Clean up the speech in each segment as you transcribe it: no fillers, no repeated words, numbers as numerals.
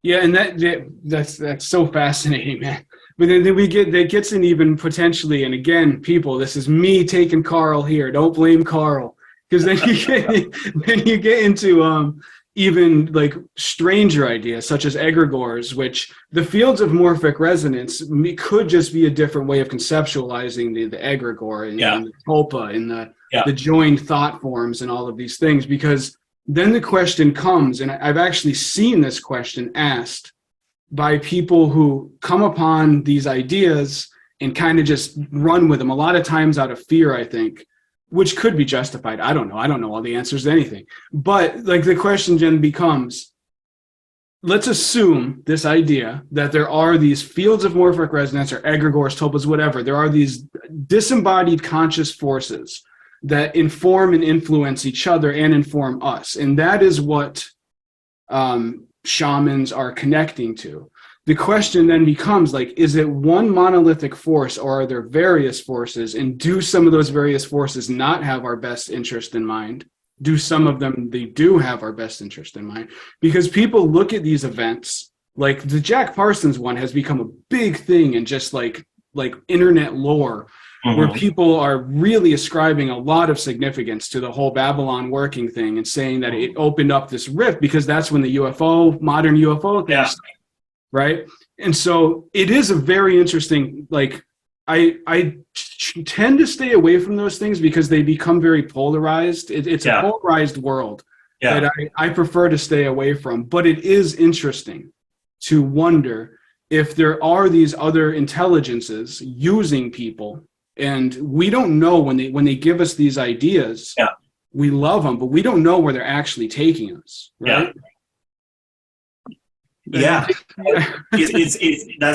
Yeah, and that's so fascinating, man. But then we get that gets in even potentially, and again, people, this is me taking Carl here. Don't blame Carl, because then you get into even like stranger ideas such as egregores, which the fields of morphic resonance could just be a different way of conceptualizing the egregore and the tulpa and the joined thought forms and all of these things, because then the question comes, and I've actually seen this question asked by people who come upon these ideas and kind of just run with them, a lot of times out of fear, I think, which could be justified. I don't know. I don't know all the answers to anything. But like the question then becomes, let's assume this idea that there are these fields of morphic resonance or egregores, tulpas, whatever. There are these disembodied conscious forces that inform and influence each other and inform us. And that is what shamans are connecting to. The question then becomes, like, is it one monolithic force, or are there various forces? And do some of those various forces not have our best interest in mind? Do some of them, they do have our best interest in mind? Because people look at these events, like the Jack Parsons one has become a big thing in just like internet lore, where people are really ascribing a lot of significance to the whole Babylon working thing and saying that it opened up this rift because that's when the modern UFO thing started, right? And so it is a very interesting, like, I tend to stay away from those things because they become very polarized. It's a polarized world that I prefer to stay away from. But it is interesting to wonder if there are these other intelligences using people. And we don't know when they give us these ideas, we love them, but we don't know where they're actually taking us, right? That's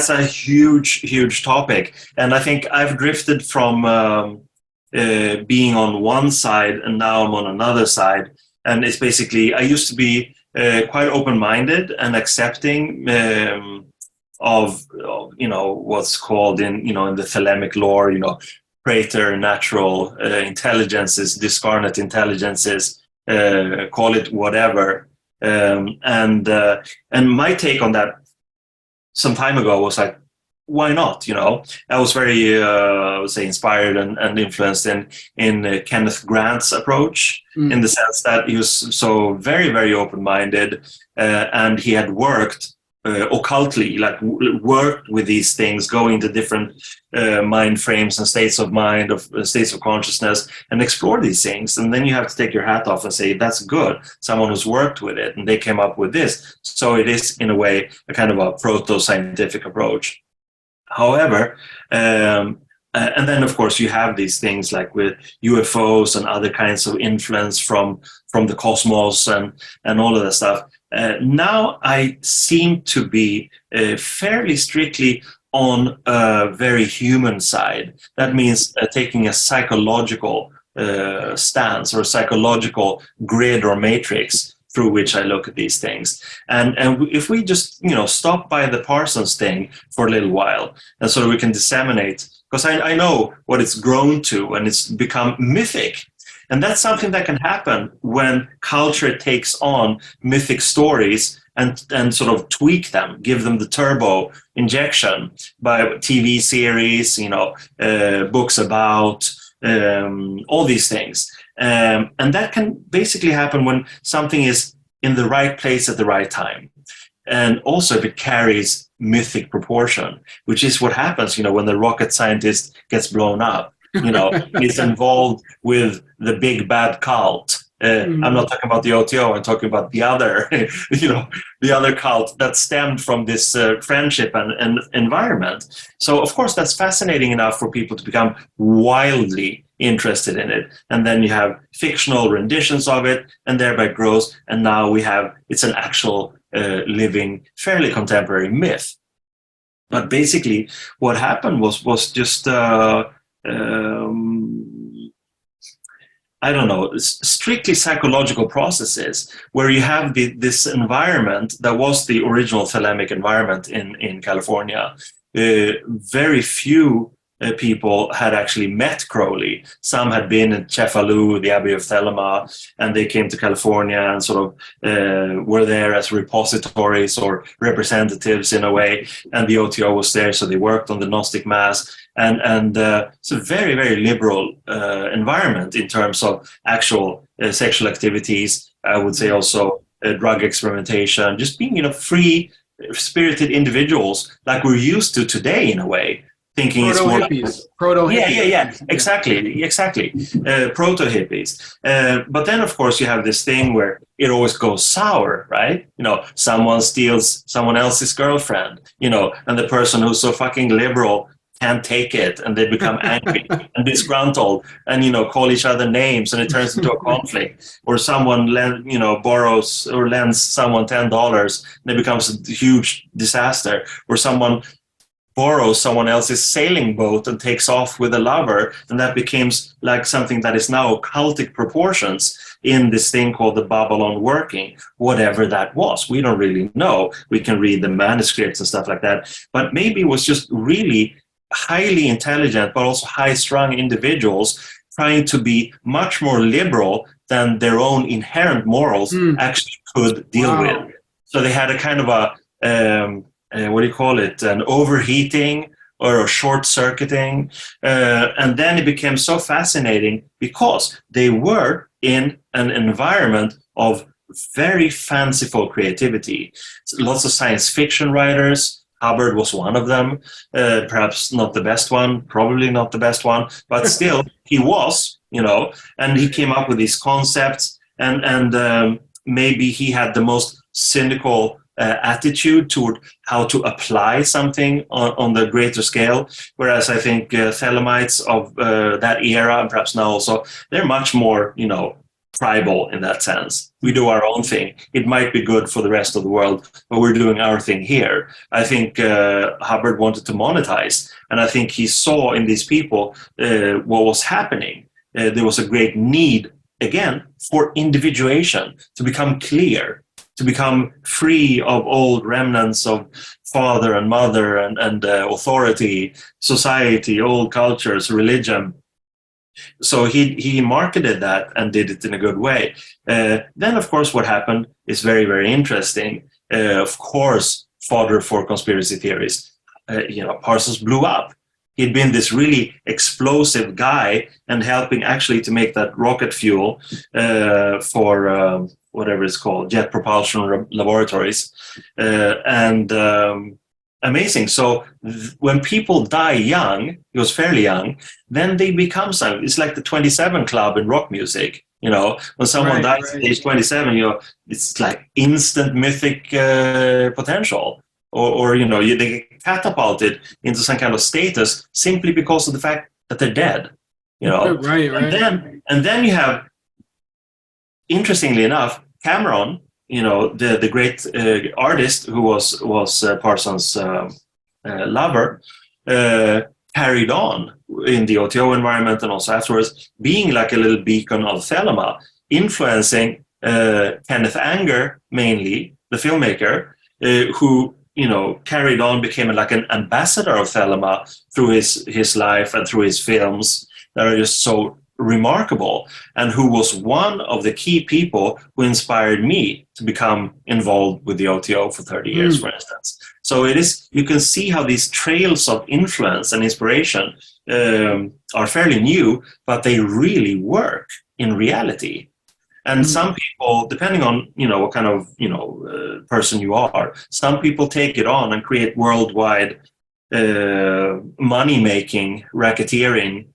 a huge topic. And I think I've drifted from being on one side and now I'm on another side. And it's basically, I used to be quite open-minded and accepting of what's called in the Thelemic lore, praeter-natural intelligences, discarnate intelligences, call it whatever. And my take on that some time ago was like, why not? I was very, I would say, inspired and influenced in Kenneth Grant's approach, in the sense that he was so very, very open-minded, and he had worked occultly, like worked with these things, going to different mind frames and states of mind, of states of consciousness, and explore these things. And then you have to take your hat off and say, that's good. Someone who's worked with it, and they came up with this. So it is, in a way, a kind of a proto-scientific approach. However, and then, of course, you have these things like with UFOs and other kinds of influence from the cosmos and all of that stuff. Now I seem to be fairly strictly on a very human side. That means taking a psychological stance or a psychological grid or matrix through which I look at these things. And if we just stop by the Parsons thing for a little while, and so we can disseminate, because I know what it's grown to, and it's become mythic. And that's something that can happen when culture takes on mythic stories and sort of tweak them, give them the turbo injection by TV series, books about all these things. And that can basically happen when something is in the right place at the right time. And also if it carries mythic proportion, which is what happens, when the rocket scientist gets blown up. He's involved with the big bad cult. I'm not talking about the OTO. I'm talking about the other, the other cult that stemmed from this friendship and environment. So, of course, that's fascinating enough for people to become wildly interested in it. And then you have fictional renditions of it, and thereby grows. And now it's an actual living, fairly contemporary myth. But basically, what happened was just I don't know, strictly psychological processes where you have this environment that was the original Thelemic environment in California. Very few people had actually met Crowley. Some had been in Cefalù, the Abbey of Thelema, and they came to California and sort of were there as repositories or representatives in a way. And the OTO was there, so they worked on the Gnostic Mass. And it's a very, very liberal environment in terms of actual sexual activities. I would say also drug experimentation, just being, free, spirited individuals like we're used to today in a way. Thinking it's more proto-hippies. Exactly. Proto-hippies. But then, of course, you have this thing where it always goes sour, right? Someone steals someone else's girlfriend, and the person who's so fucking liberal can't take it, and they become angry and disgruntled and, call each other names, and it turns into a conflict. Or someone, borrows or lends someone $10, and it becomes a huge disaster. Or someone borrows someone else's sailing boat and takes off with a lover, and that becomes like something that is now occultic proportions in this thing called the Babylon working, whatever that was. We don't really know. We can read the manuscripts and stuff like that, but maybe it was just really highly intelligent but also high-strung individuals trying to be much more liberal than their own inherent morals actually could deal with. So they had a kind of a an overheating or a short-circuiting, and then it became so fascinating because they were in an environment of very fanciful creativity. Lots of science fiction writers. Hubbard was one of them, perhaps not the best one, probably not the best one, but still he was, and he came up with these concepts, and maybe he had the most cynical attitude toward how to apply something on the greater scale, whereas I think Thelemites of that era, and perhaps now also, they're much more, tribal in that sense. We do our own thing. It might be good for the rest of the world, but we're doing our thing here. I think Hubbard wanted to monetize, and I think he saw in these people what was happening. There was a great need, again, for individuation, to become clear, to become free of old remnants of father and mother and authority, society, old cultures, religion. So he marketed that and did it in a good way. Then, of course, what happened is very, very interesting. Of course, fodder for conspiracy theories. Parsons blew up. He'd been this really explosive guy and helping actually to make that rocket fuel for whatever it's called, Jet Propulsion Laboratories. Amazing. So when people die young, he was fairly young, then they become something. It's like the 27 Club in rock music. When someone dies at age 27, it's like instant mythic potential. Or they get catapulted into some kind of status simply because of the fact that they're dead. Right. And then you have, interestingly enough, Cameron, the great artist who was Parsons' lover, carried on in the OTO environment and also afterwards, being like a little beacon of Thelema, influencing Kenneth Anger, mainly, the filmmaker, who carried on, became like an ambassador of Thelema through his life and through his films that are just so remarkable, and who was one of the key people who inspired me to become involved with the OTO for 30 years, for instance. So you can see how these trails of influence and inspiration are fairly new, but they really work in reality. And some people, depending on what kind of person you are, some people take it on and create worldwide money-making, racketeering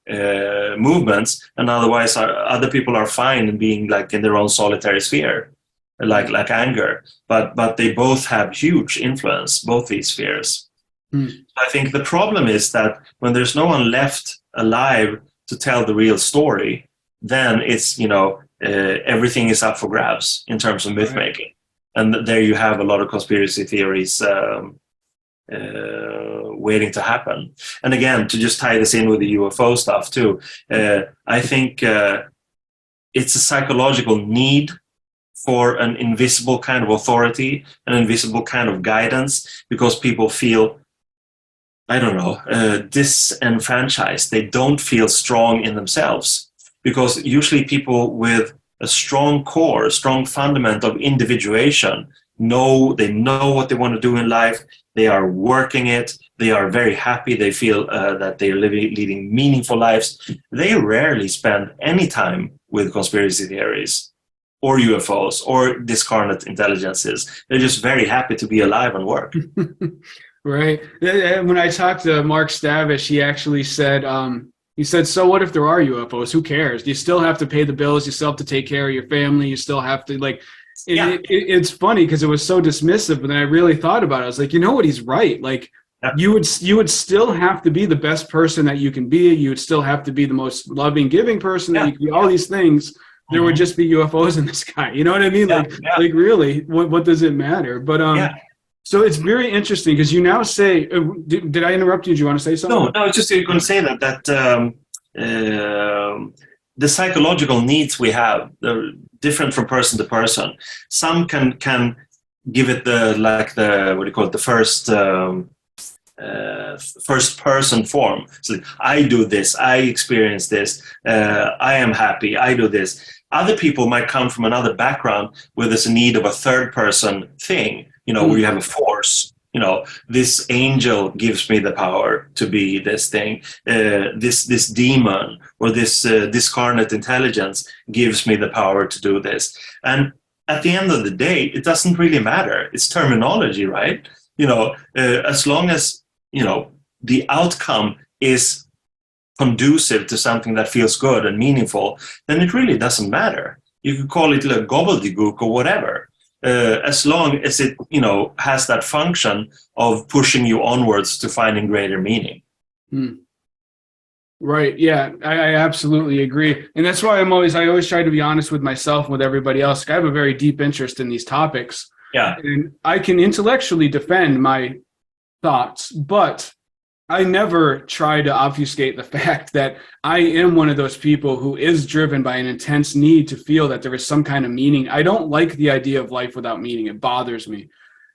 movements, and otherwise other people are fine in being like in their own solitary sphere, like Anger. But they both have huge influence, both these spheres. I think the problem is that when there's no one left alive to tell the real story, then it's everything is up for grabs in terms of myth making, and there you have a lot of conspiracy theories waiting to happen. And again, to just tie this in with the UFO stuff too, I think it's a psychological need for an invisible kind of authority, an invisible kind of guidance, because people feel I don't know, disenfranchised. They don't feel strong in themselves, because usually people with a strong core, a strong fundament of individuation, they know what they want to do in life. They are working it. They are very happy. They feel that they are leading meaningful lives. They rarely spend any time with conspiracy theories or UFOs or discarnate intelligences. They're just very happy to be alive and work. Right. When I talked to Mark Stavish, he actually said, so what if there are UFOs? Who cares? You still have to pay the bills. You still have to take care of your family. You still have to it's funny because it was so dismissive, but then I really thought about it. I was like, you know what? He's right. Like you would still have to be the best person that you can be. You would still have to be the most loving, giving person that you can be. All these things. There would just be UFOs in the sky. You know what I mean? Like really, what does it matter? But so it's very interesting because you now say, did I interrupt you? Do you want to say something? No, I was just going to say that the psychological needs we have are different from person to person. Some can give it the first person form. So I do this, I experience this, I am happy, I do this. Other people might come from another background where there's a need of a third person thing, where you have a force. This angel gives me the power to be this thing. This demon or this discarnate intelligence gives me the power to do this. And at the end of the day, it doesn't really matter. It's terminology, right? As long as the outcome is conducive to something that feels good and meaningful, then it really doesn't matter. You could call it like gobbledygook or whatever. As long as it, has that function of pushing you onwards to finding greater meaning. Right. Yeah, I absolutely agree. And that's why I always try to be honest with myself and with everybody else. I have a very deep interest in these topics. Yeah. And I can intellectually defend my thoughts, but I never try to obfuscate the fact that I am one of those people who is driven by an intense need to feel that there is some kind of meaning. I don't like the idea of life without meaning. It bothers me.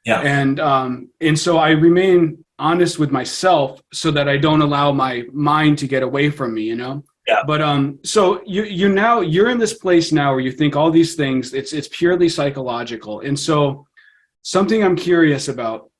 Yeah. And so I remain honest with myself so that I don't allow my mind to get away from me, Yeah. But so you're in this place now where you think all these things, it's purely psychological. And so something I'm curious about,